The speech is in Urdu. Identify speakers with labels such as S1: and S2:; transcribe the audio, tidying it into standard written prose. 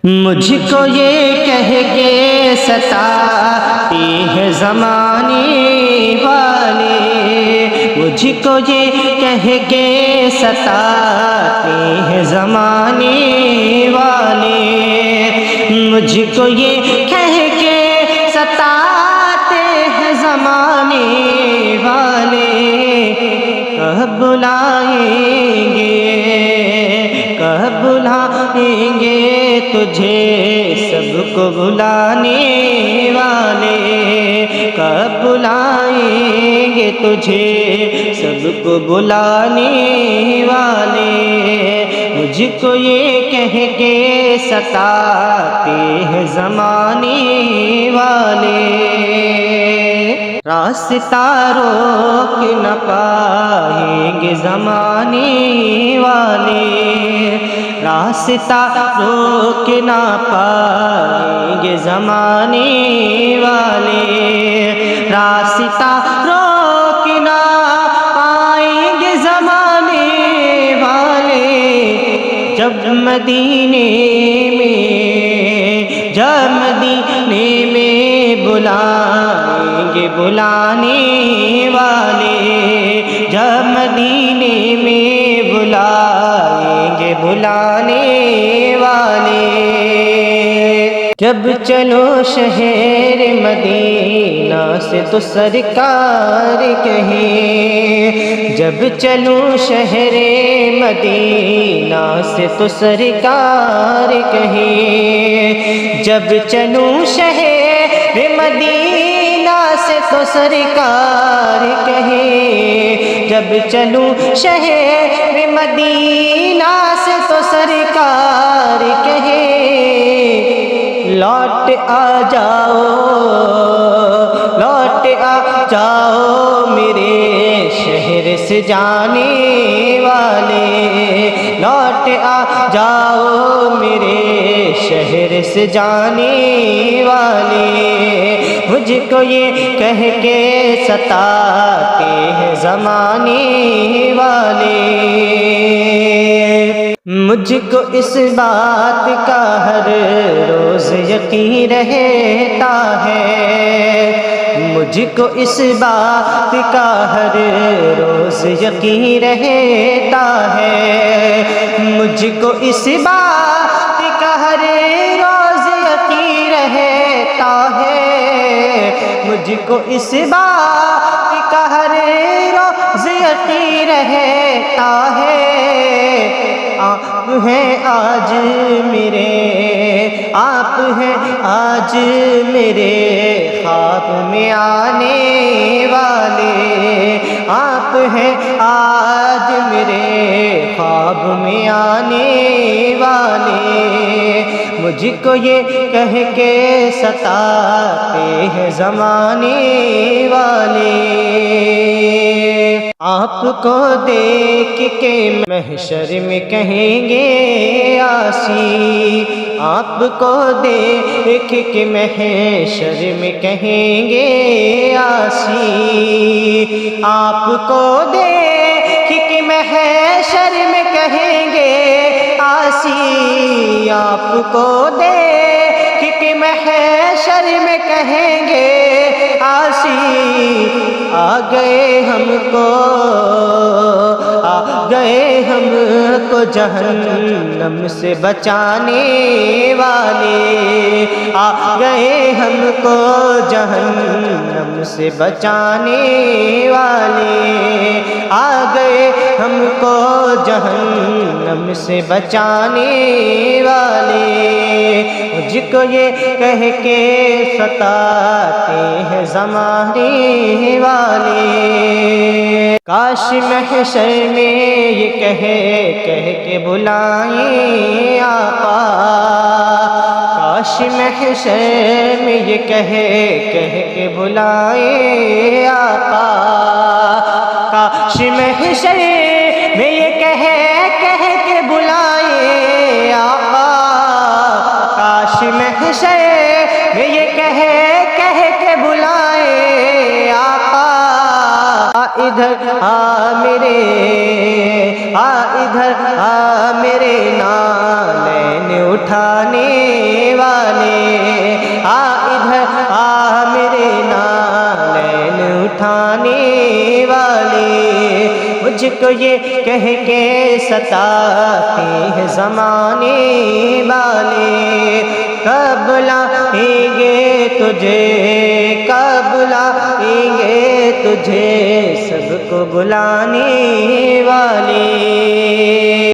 S1: مجھ کو یہ کہہ کے ستاتے ہیں زمانے والے، مجھ کو یہ کہہ کے ستاتے ہیں زمانے والے، مجھ کو یہ کہہ کے ستاتے ہیں زمانے والے، کب بلائیں گے کب بلائیں گے تجھے سب کو بلانے والے، کب بلائیں گے تجھے سب کو بلانے والے، مجھ کو یہ کہہ کے ستاتے ہیں زمانے والے، راستہ روک نہ پائیں گے زمانے والے، راستہ روک نہ پائیں گے زمانے والے، راستہ روک نہ پائیں گے زمانے والے، جب مدینے میں بلائیں گے بلانے والے، جب مدینے میں بلائیں گے بلانے والے، جب چلو شہر مدینہ سے تو سرکار کہیں، جب چلو شہر مدینہ سے تو سرکار کہیں، جب چلو شہر مدینہ سے تو سرکار کہیں، جب چلوں شہر مدینہ سے تو سرکار کہیں، لوٹ آ جاؤ لوٹ آ جاؤ میرے شہر سے جانے والے، لوٹ آ جاؤ میرے شہر سے جانے والے، مجھ کو یہ کہہ کے ستاتے ہیں زمانے والے، مجھ کو اس بات کا ہر روز یقین رہتا ہے، مجھ کو اس بات کا ہر روز یقین رہتا ہے، مجھ کو اس بات کا ہر روز یقین رہتا ہے، مجھ کو اس بات کا ہر روز یقین رہتا ہے، آپ ہیں آج میرے آپ ہیں آج میرے خواب میں آنے والے، آپ ہیں آج میرے خواب میں آنے والے، مجھ کو یہ کہہ کے ستاتے ہیں زمانے والے، آپ کو دیکھ کے محشر میں کہیں گے آسی، آپ کو دیکھ کے محشر میں کہیں گے آسی، آپ کو دیکھ کے محشر میں کہیں گے آسی، آپ کو دیکھ کے محشر میں کہیں گے آسی، آ گئے ہم کو جہنم سے بچانے والے، آ گئے ہم کو جہنم سے بچانے والے، آ گئے ہم کو جہنم سے بچانے والے، مجھ کو یہ کہہ کے ستاتے ہیں زمانے والے، کاش محشر میں یہ کہہ کے بلائیں آقا، کاش محشر میں یہ کہہ کے بلائیں آقا، کاش محشر میں یہ کہہ کے بلائیں آقا، کاش محشر میں یہ کہہ کے بلائیں آقا، ادھر میرے ادھر میرے نالین اٹھانے والے، آ ادھر آ میرے نالین اٹھانے والے، مجھ کو یہ کہہ کے ستاتے ہیں زمانے والے، کب لائیں گے تجھے، کب لائیں گے تجھے سب کو بلانے والے۔